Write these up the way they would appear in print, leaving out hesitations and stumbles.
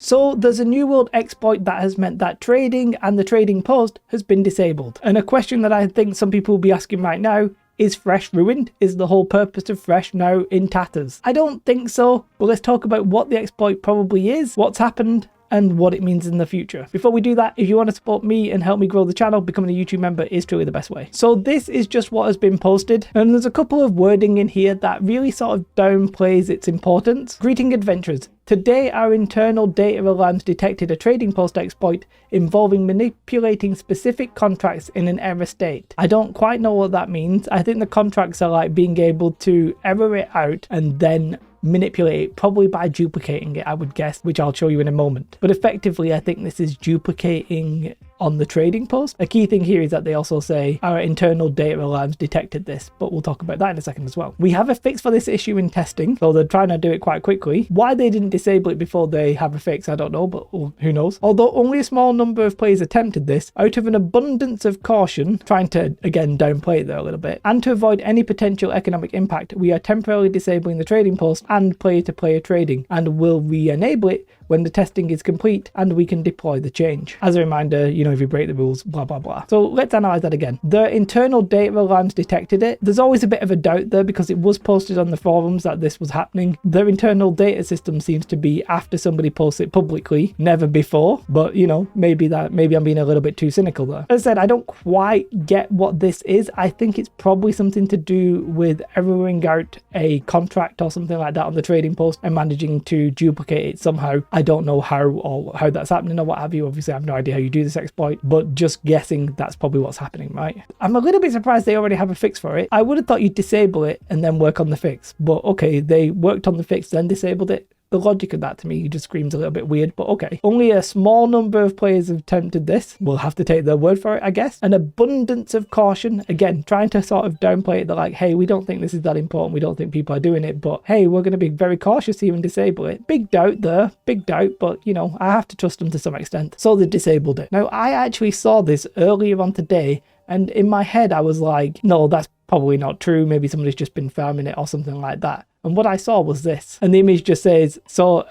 So there's a New World exploit that has meant that trading and the trading post has been disabled. And a question that I think some people will be asking right now, is Fresh ruined? Is the whole purpose of Fresh now in tatters? I don't think so, but let's talk about what the exploit probably is, what's happened, and what it means in the future. Before we do that, if you want to support me and help me grow the channel, becoming a YouTube member is truly the best way. So this is just what has been posted, and there's a couple of wording in here that really sort of downplays its importance. Greeting adventurers. Today, our internal data alarms detected a trading post exploit involving manipulating specific contracts in an error state. I don't quite know what that means. I think the contracts are like being able to error it out and then manipulate it, probably by duplicating it, I would guess, which I'll show you in a moment. But effectively, I think this is duplicating on the trading post. A key thing here is that they also say our internal data alarms detected this, but we'll talk about that in a second as well. We have a fix for this issue in testing, so they're trying to do it quite quickly. Why they didn't disable it before they have a fix, I don't know, but who knows. Although only a small number of players attempted this, out of an abundance of caution, trying to again downplay it there a little bit, and to avoid any potential economic impact, we are temporarily disabling the trading post and player-to-player trading, and will re-enable it when the testing is complete and we can deploy the change. As a reminder, you know, if you break the rules, blah, blah, blah. So let's analyze that again. The internal data alarms detected it. There's always a bit of a doubt there because it was posted on the forums that this was happening. Their internal data system seems to be after somebody posts it publicly, never before. But, you know, maybe I'm being a little bit too cynical there. As I said, I don't quite get what this is. I think it's probably something to do with erroring out a contract or something like that on the trading post and managing to duplicate it somehow. I don't know how that's happening or what have you. Obviously, I have no idea how you do this exploit, but just guessing that's probably what's happening, right? I'm a little bit surprised they already have a fix for it. I would have thought you'd disable it and then work on the fix, but okay, they worked on the fix, then disabled it. The logic of that to me just screams a little bit weird, but okay. Only a small number of players have attempted this. We'll have to take their word for it, I guess. An abundance of caution. Again, trying to sort of downplay it. They're like, hey, we don't think this is that important. We don't think people are doing it, but hey, we're going to be very cautious here and disable it. Big doubt there, big doubt, but you know, I have to trust them to some extent. So they disabled it. Now, I actually saw this earlier on today, and in my head, I was like, no, that's probably not true. Maybe somebody's just been farming it or something like that. And what I saw was this, and the image just says, so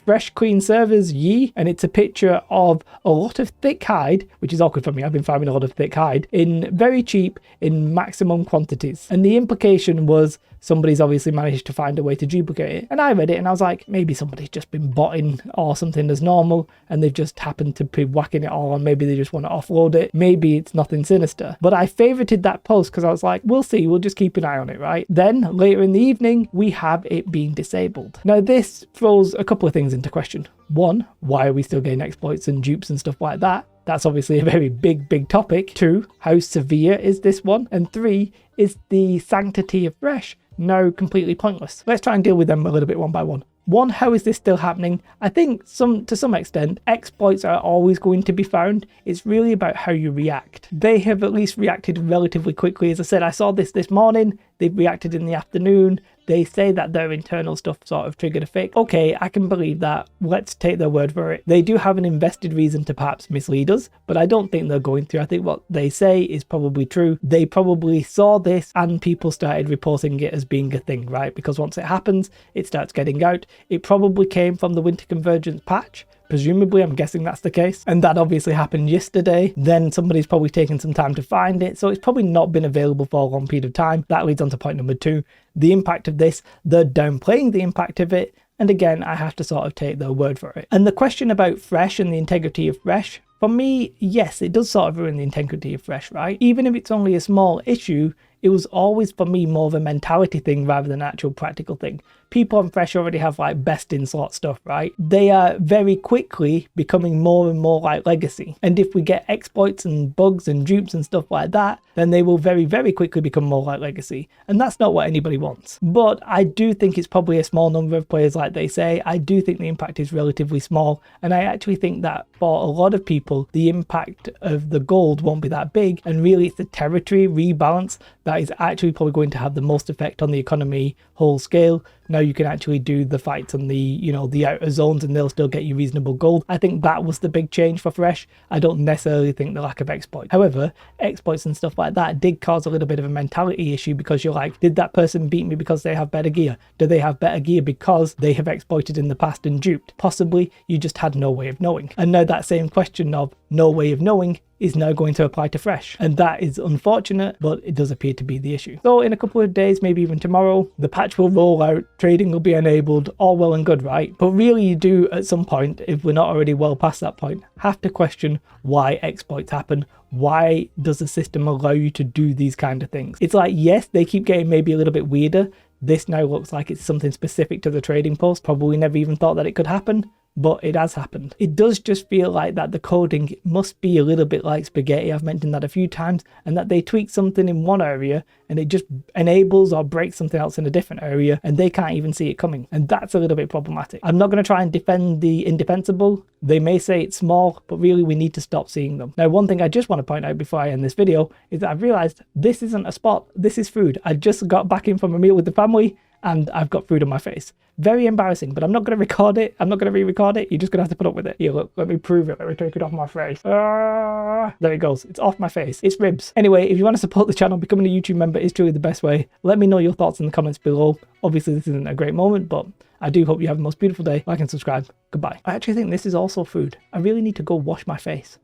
fresh clean servers ye, and it's a picture of a lot of thick hide, which is awkward for me. I've been farming a lot of thick hide in very cheap in maximum quantities. And the implication was somebody's obviously managed to find a way to duplicate it. And I read it and I was like, maybe somebody's just been botting or something as normal and they've just happened to be whacking it all, and maybe they just want to offload it. Maybe it's nothing sinister. But I favorited that post because I was like, we'll see, we'll just keep an eye on it, right? Then later in the evening, we have it being disabled. Now this throws a couple of things into question. One, why are we still getting exploits and dupes and stuff like that? That's obviously a very big topic. Two, how severe is this one? And three, is the sanctity of Fresh now completely pointless? Let's try and deal with them a little bit one by one. One, how is this still happening? I think to some extent, exploits are always going to be found. It's really about how you react. They have at least reacted relatively quickly. As I said, I saw this morning. They've reacted in the afternoon. They say that their internal stuff sort of triggered a fix. Okay, I can believe that. Let's take their word for it. They do have an invested reason to perhaps mislead us, but I don't think they're going to. I think what they say is probably true. They probably saw this and people started reporting it as being a thing, right? Because once it happens, it starts getting out. It probably came from the Winter Convergence patch. Presumably, I'm guessing that's the case. And that obviously happened yesterday. Then somebody's probably taken some time to find it. So it's probably not been available for a long period of time. That leads on to point number two. The impact of this, they're downplaying the impact of it. And again, I have to sort of take their word for it. And the question about Fresh and the integrity of Fresh, for me, yes, it does sort of ruin the integrity of Fresh, right? Even if it's only a small issue, it was always for me more of a mentality thing rather than an actual practical thing. People on Fresh already have like best in slot stuff, right? They are very quickly becoming more and more like Legacy. And if we get exploits and bugs and dupes and stuff like that, then they will very quickly become more like Legacy. And that's not what anybody wants. But I do think it's probably a small number of players like they say. I do think the impact is relatively small. And I actually think that for a lot of people, the impact of the gold won't be that big. And really it's the territory rebalance that is actually probably going to have the most effect on the economy whole scale. Now you can actually do the fights on the, you know, the outer zones, and they'll still get you reasonable gold. I think that was the big change for Thresh. I don't necessarily think the lack of exploit. However, exploits and stuff like that did cause a little bit of a mentality issue, because you're like, did that person beat me because they have better gear? Do they have better gear because they have exploited in the past and duped? Possibly you just had no way of knowing. And now that same question of no way of knowing is now going to apply to Thresh, and that is unfortunate, but it does appear to be the issue. So in a couple of days, maybe even tomorrow, the patch will roll out, trading will be enabled, all well and good, right? But really you do at some point, if we're not already well past that point, have to question why exploits happen. Why does the system allow you to do these kind of things? It's like, yes, they keep getting maybe a little bit weirder. This now looks like it's something specific to the trading post. Probably never even thought that it could happen, but it has happened. It does just feel like that the coding must be a little bit like spaghetti. I've mentioned that a few times, and that they tweak something in one area and it just enables or breaks something else in a different area, and they can't even see it coming. And that's a little bit problematic. I'm not going to try and defend the indefensible. They may say it's small, but really we need to stop seeing them. Now, one thing I just want to point out before I end this video is that I've realized this isn't a spot. This is food. I just got back in from a meal with the family and I've got food on my face. Very embarrassing, but I'm not going to record it. I'm not going to re-record it. You're just going to have to put up with it. Here, look, let me prove it. Let me take it off my face. There it goes. It's off my face. It's ribs. Anyway, if you want to support the channel, becoming a YouTube member is truly the best way. Let me know your thoughts in the comments below. Obviously, this isn't a great moment, but I do hope you have the most beautiful day. Like and subscribe. Goodbye. I actually think this is also food. I really need to go wash my face.